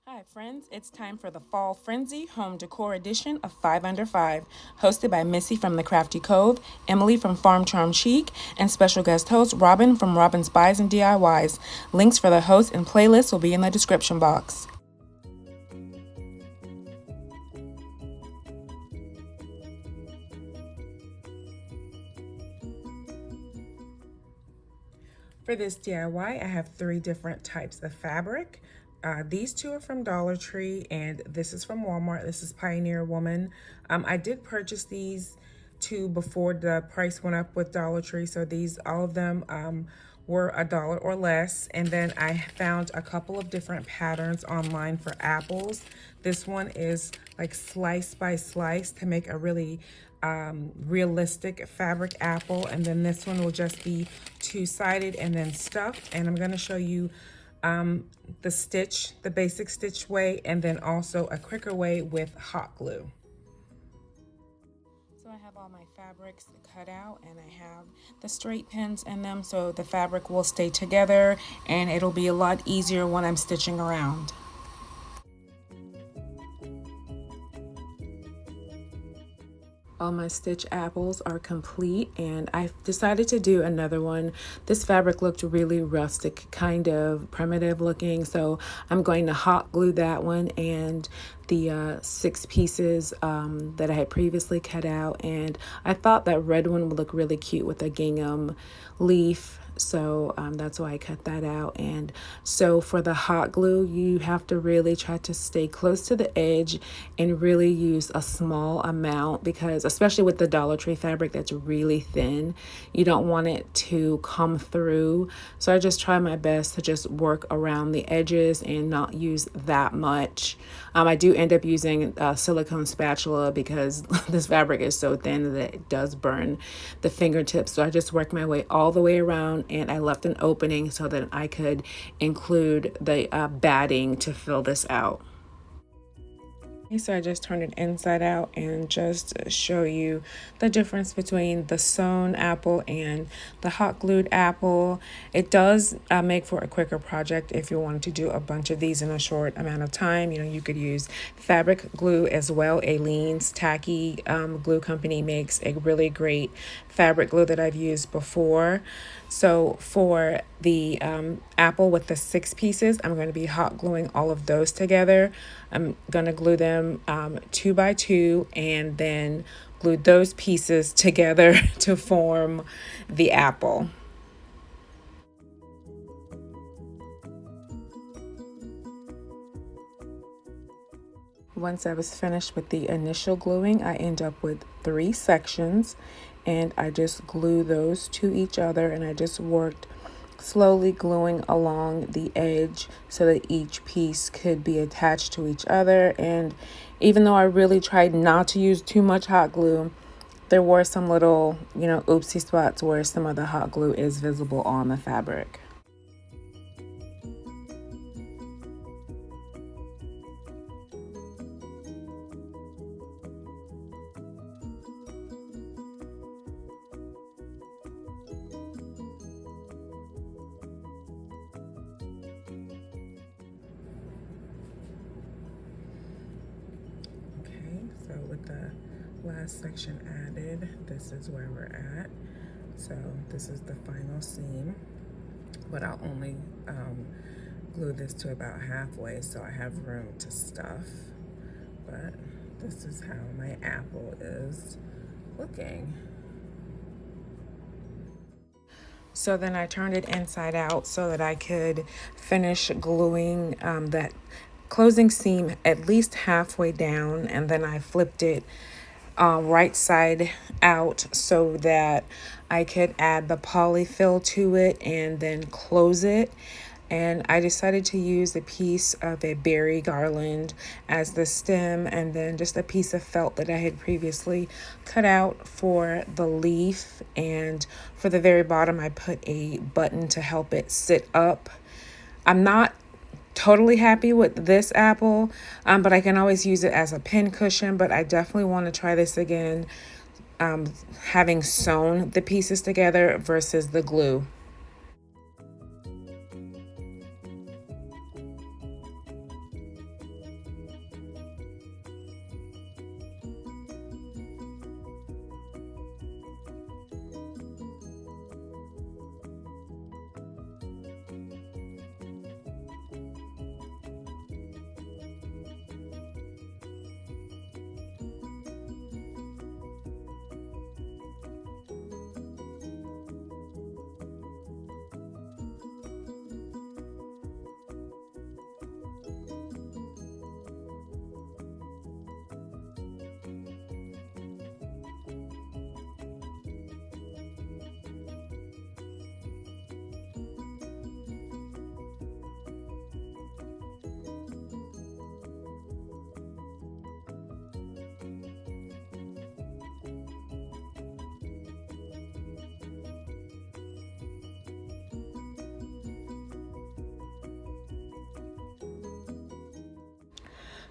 Hi, friends. It's time for the Fall Frenzy Home Decor edition of 5 Under 5, hosted by Missy from The Crafty Cove, Emily from Farm Charm Chic, and special guest host Robin from Robin's Buys and DIYs. Links for the host and playlist will be in the description box. For this DIY, I have three different types of fabric. These two are from Dollar Tree, and this is from Walmart. This is Pioneer Woman. I did purchase these two before the price went up with Dollar Tree, so all of them were $1 or less. And then I found a couple of different patterns online for apples. This one is like slice by slice to make a really realistic fabric apple, and then this one will just be two-sided and then stuffed. And I'm going to show you the basic stitch way, and then also a quicker way with hot glue. So I have all my fabrics cut out, and I have the straight pins in them so the fabric will stay together and it'll be a lot easier when I'm stitching around. All my stitch apples are complete, and I decided to do another one. This fabric looked really rustic, kind of primitive looking, so I'm going to hot glue that one and the 6 pieces that I had previously cut out. And I thought that red one would look really cute with a gingham leaf, so that's why I cut that out. And so for the hot glue, you have to really try to stay close to the edge and really use a small amount, because especially with the Dollar Tree fabric that's really thin, you don't want it to come through. So I just try my best to just work around the edges and not use that much. I do end up using a silicone spatula because this fabric is so thin that it does burn the fingertips. So I just work my way all the way around, and I left an opening so that I could include the batting to fill this out. So I just turned it inside out and just show you the difference between the sewn apple and the hot glued apple. It does make for a quicker project if you wanted to do a bunch of these in a short amount of time. You could use fabric glue as well. Aleene's Tacky Glue Company makes a really great fabric glue that I've used before. So for the apple with the 6 pieces, I'm going to be hot gluing all of those together. I'm going to glue them 2 by 2 and then glue those pieces together to form the apple. Once I was finished with the initial gluing, I end up with 3 sections, and I just glue those to each other, and I just worked slowly gluing along the edge so that each piece could be attached to each other. And even though I really tried not to use too much hot glue, there were some little, oopsie spots where some of the hot glue is visible on the fabric. So with the last section added, this is where we're at. So this is the final seam, but I'll only glue this to about halfway so I have room to stuff. But this is how my apple is looking. So then I turned it inside out so that I could finish gluing that closing seam at least halfway down, and then I flipped it right side out so that I could add the polyfill to it and then close it. And I decided to use a piece of a berry garland as the stem, and then just a piece of felt that I had previously cut out for the leaf. And for the very bottom, I put a button to help it sit up. I'm not totally happy with this apple, but I can always use it as a pin cushion. But I definitely want to try this again, having sewn the pieces together versus the glue.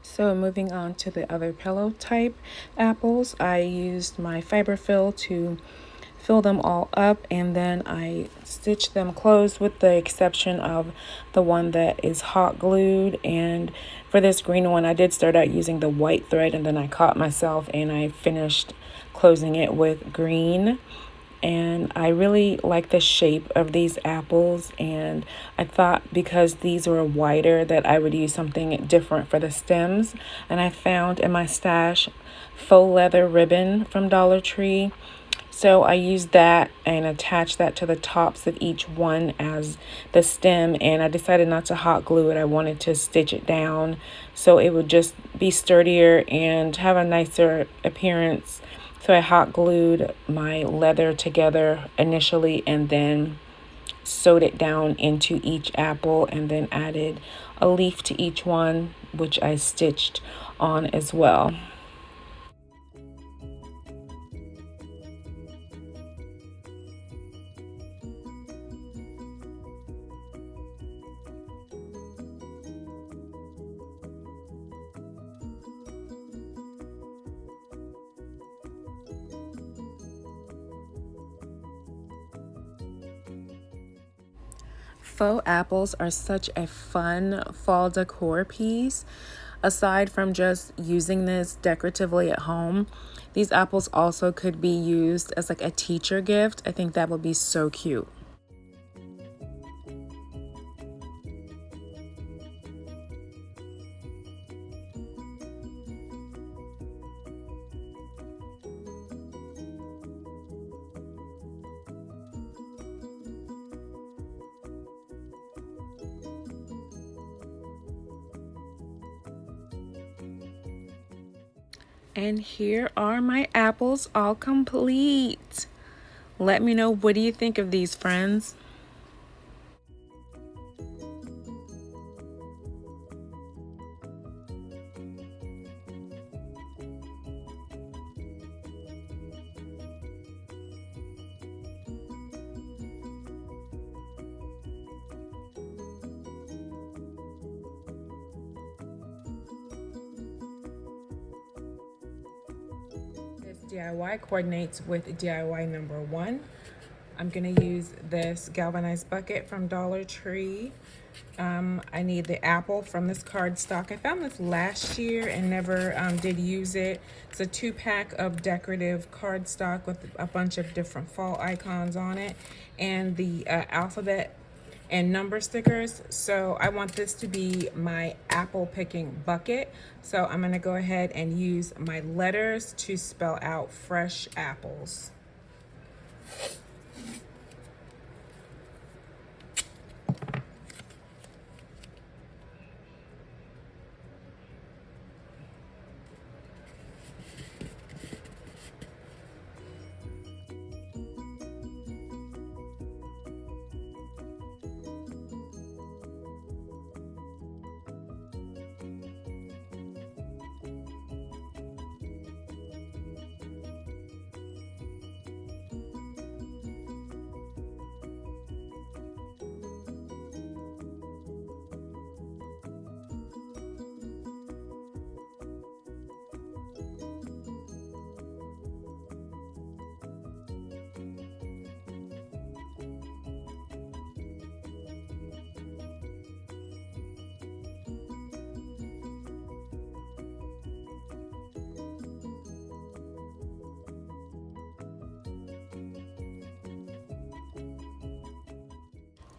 So moving on to the other pillow type apples, I used my fiberfill to fill them all up, and then I stitched them closed with the exception of the one that is hot glued. And for this green one, I did start out using the white thread, and then I caught myself and I finished closing it with green. And I really like the shape of these apples, and I thought because these were wider that I would use something different for the stems. And I found in my stash faux leather ribbon from Dollar Tree, so I used that and attached that to the tops of each one as the stem. And I decided not to hot glue it. I wanted to stitch it down so it would just be sturdier and have a nicer appearance. So I hot glued my leather together initially and then sewed it down into each apple, and then added a leaf to each one, which I stitched on as well. Faux apples are such a fun fall decor piece. Aside from just using this decoratively at home, these apples also could be used as like a teacher gift. I think that would be so cute. And here are my apples all complete. Let me know, what do you think of these, friends? This DIY coordinates with DIY number one. I'm gonna use this galvanized bucket from Dollar Tree. I need the apple from this cardstock. I found this last year and never did use it. It's a 2-pack of decorative cardstock with a bunch of different fall icons on it, and the alphabet and number stickers. So I want this to be my apple picking bucket. So I'm gonna go ahead and use my letters to spell out fresh apples.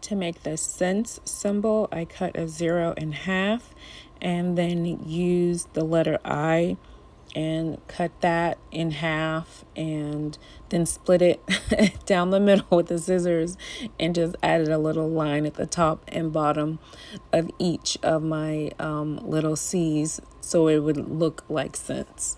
To make the cents symbol, I cut a 0 in half and then use the letter I and cut that in half, and then split it down the middle with the scissors and just added a little line at the top and bottom of each of my little C's so it would look like cents.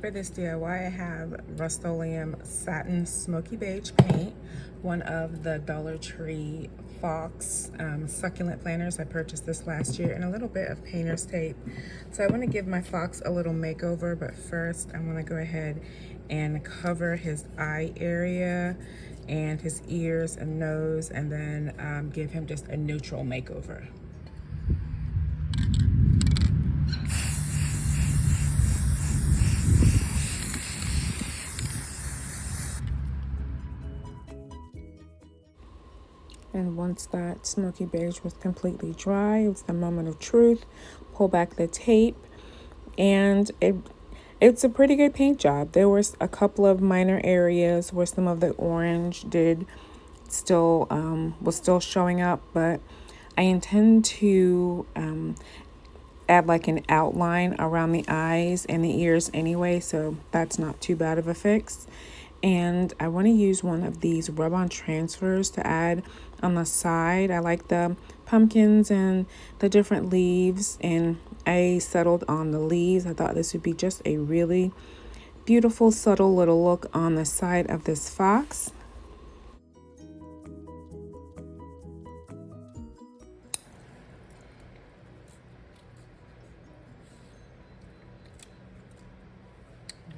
For this DIY, I have Rust-Oleum Satin Smoky Beige paint, one of the Dollar Tree Fox succulent planters. I purchased this last year, and a little bit of painter's tape. So I want to give my fox a little makeover, but first I want to go ahead and cover his eye area and his ears and nose, and then give him just a neutral makeover. And once that smoky beige was completely dry, it was the moment of truth. Pull back the tape, and it's a pretty good paint job. There was a couple of minor areas where some of the orange was still showing up, but I intend to add like an outline around the eyes and the ears anyway, so that's not too bad of a fix. And I want to use one of these rub-on transfers to add on the side. I like the pumpkins and the different leaves, and I settled on the leaves. I thought this would be just a really beautiful, subtle little look on the side of this fox.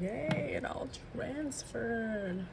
Yay, it all transferred.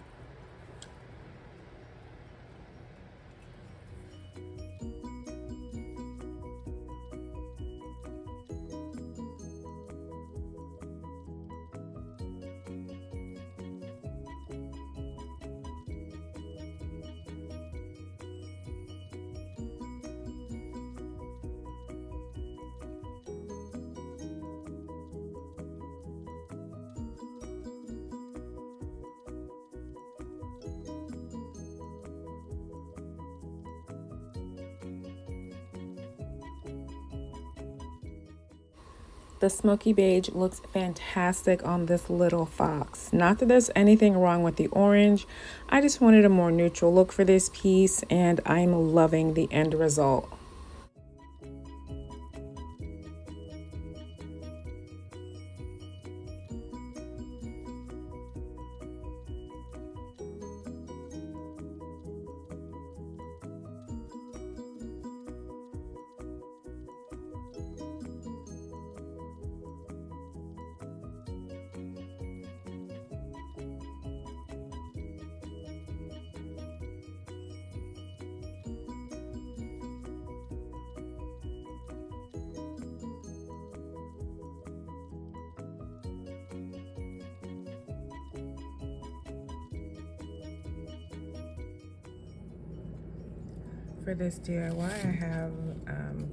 The smoky beige looks fantastic on this little fox. Not that there's anything wrong with the orange. I just wanted a more neutral look for this piece, and I'm loving the end result. For this DIY, I have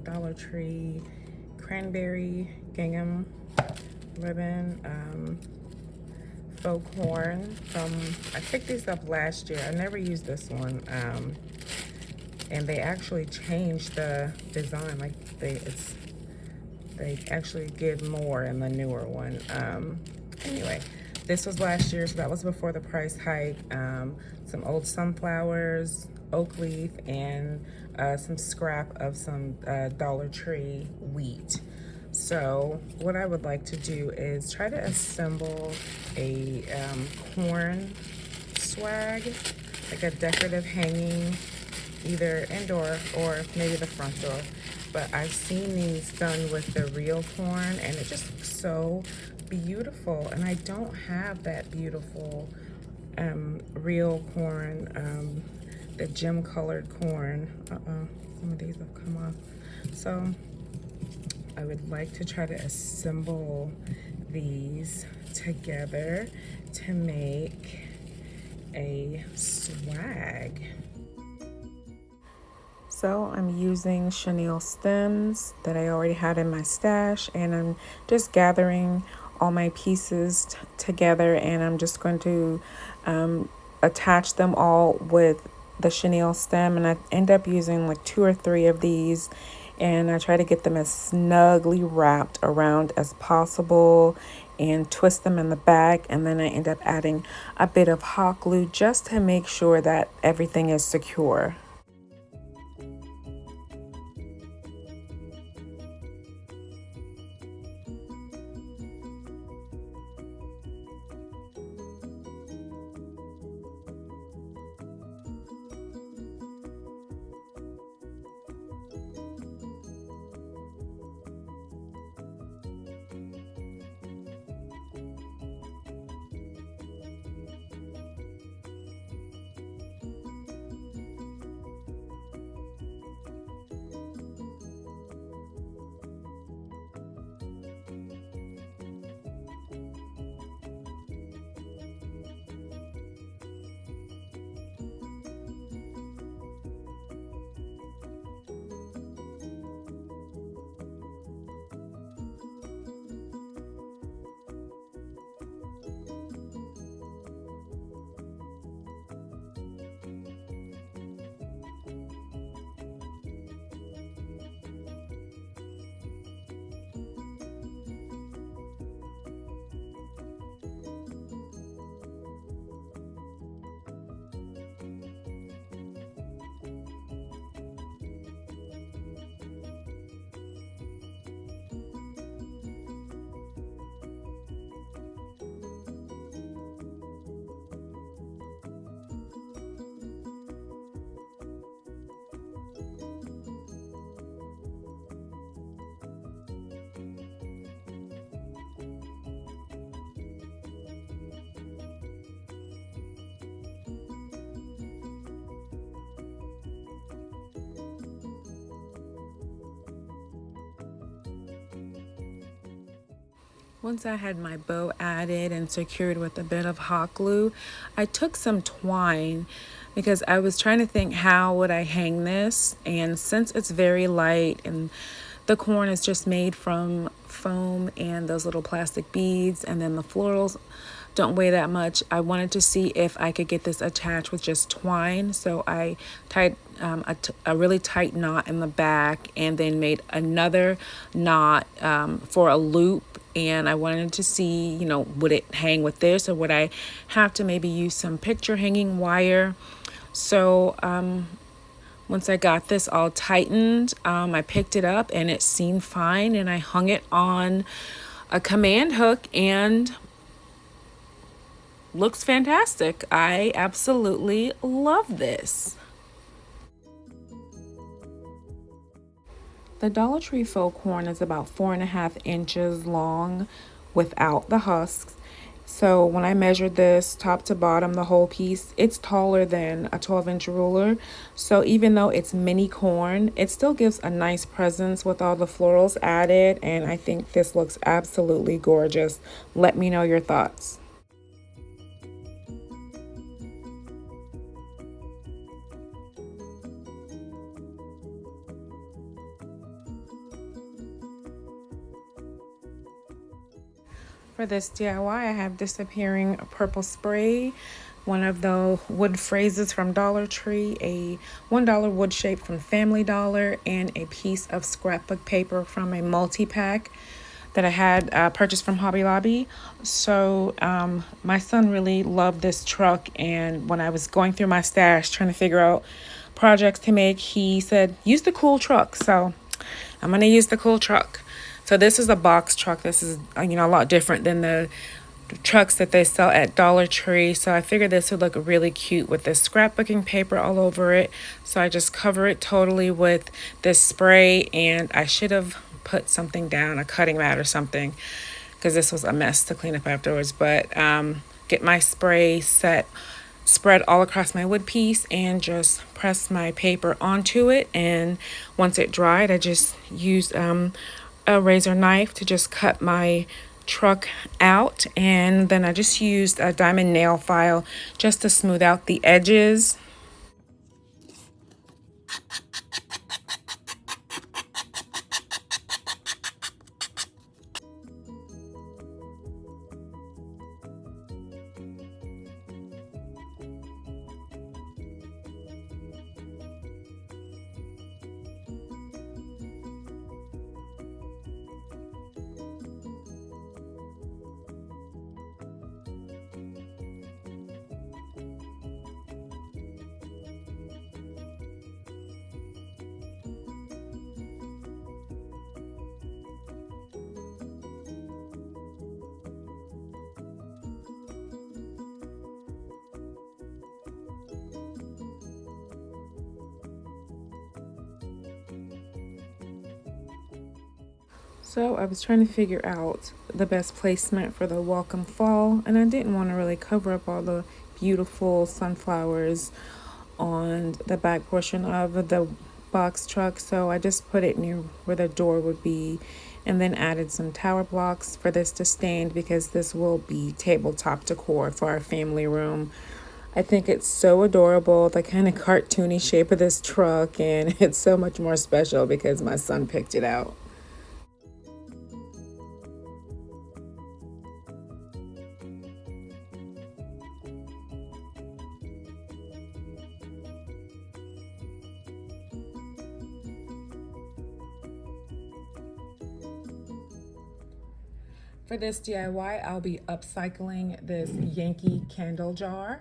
Dollar Tree cranberry gingham ribbon, faux horn from, I picked these up last year. I never used this one, and they actually changed the design. Like they actually give more in the newer one. Anyway, this was last year, so that was before the price hike. Some old sunflowers, oak leaf, and some scrap of some Dollar Tree wheat. So what I would like to do is try to assemble a corn swag, like a decorative hanging, either indoor or maybe the front door. But I've seen these done with the real corn, and it just looks so beautiful. And I don't have that beautiful real corn, the gem colored corn. Some of these have come off. So I would like to try to assemble these together to make a swag. So I'm using chenille stems that I already had in my stash, and I'm just gathering all my pieces together, and I'm just going to attach them all with the chenille stem, and I end up using like 2 or 3 of these, and I try to get them as snugly wrapped around as possible and twist them in the back, and then I end up adding a bit of hot glue just to make sure that everything is secure. Once I had my bow added and secured with a bit of hot glue, I took some twine because I was trying to think how would I hang this, and since it's very light and the corn is just made from foam and those little plastic beads, and then the florals don't weigh that much, I wanted to see if I could get this attached with just twine. So I tied a really tight knot in the back and then made another knot for a loop. And I wanted to see, would it hang with this, or would I have to maybe use some picture hanging wire? So once I got this all tightened, I picked it up and it seemed fine, and I hung it on a command hook and looks fantastic. I absolutely love this. The Dollar Tree faux corn is about 4.5 inches long without the husks. So when I measured this top to bottom, the whole piece, it's taller than a 12-inch ruler. So even though it's mini corn, it still gives a nice presence with all the florals added. And I think this looks absolutely gorgeous. Let me know your thoughts. For this DIY, I have disappearing purple spray, one of the wood phrases from Dollar Tree, a $1 wood shape from Family Dollar, and a piece of scrapbook paper from a multi-pack that I had purchased from Hobby Lobby. So my son really loved this truck, and when I was going through my stash trying to figure out projects to make, he said, use the cool truck. So I'm going to use the cool truck. So this is a box truck. This is, a lot different than the trucks that they sell at Dollar Tree. So I figured this would look really cute with this scrapbooking paper all over it. So I just cover it totally with this spray, and I should have put something down, a cutting mat or something, because this was a mess to clean up afterwards. But get my spray spread all across my wood piece, and just press my paper onto it. And once it dried, I just used a razor knife to just cut my truck out, and then I just used a diamond nail file just to smooth out the edges. So I was trying to figure out the best placement for the welcome fall, and I didn't want to really cover up all the beautiful sunflowers on the back portion of the box truck. So I just put it near where the door would be, and then added some tower blocks for this to stand, because this will be tabletop decor for our family room. I think it's so adorable, the kind of cartoony shape of this truck, and it's so much more special because my son picked it out. For this DIY, I'll be upcycling this Yankee Candle Jar,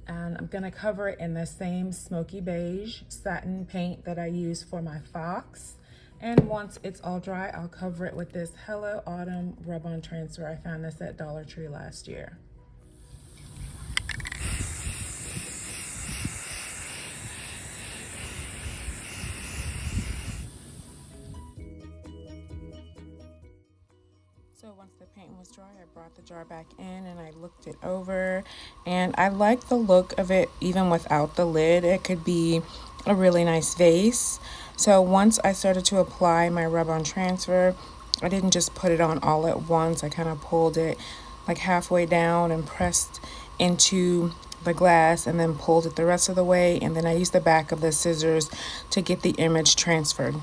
and I'm gonna cover it in the same smoky beige satin paint that I use for my fox. And once it's all dry, I'll cover it with this Hello Autumn rub-on transfer. I found this at Dollar Tree last year. So once the paint was dry, I brought the jar back in and I looked it over, and I like the look of it even without the lid. It could be a really nice vase. So once I started to apply my rub-on transfer, I didn't just put it on all at once. I kind of pulled it like halfway down and pressed into the glass and then pulled it the rest of the way, and then I used the back of the scissors to get the image transferred.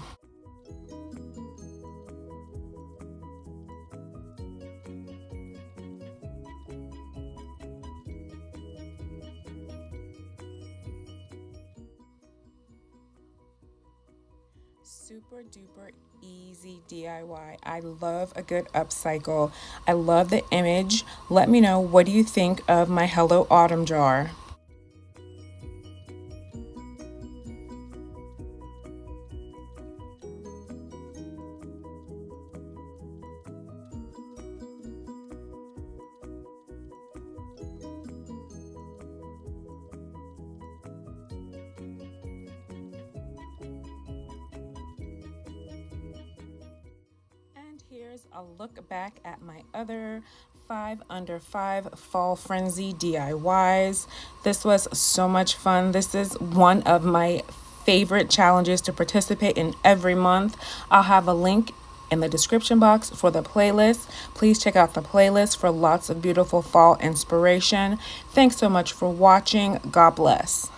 Super duper easy DIY. I love a good upcycle. I love the image. Let me know, what do you think of my Hello Autumn jar? Here's a look back at my other 5 under 5 fall frenzy DIYs. This was so much fun. This is one of my favorite challenges to participate in every month. I'll have a link in the description box for the playlist. Please check out the playlist for lots of beautiful fall inspiration. Thanks so much for watching. God bless.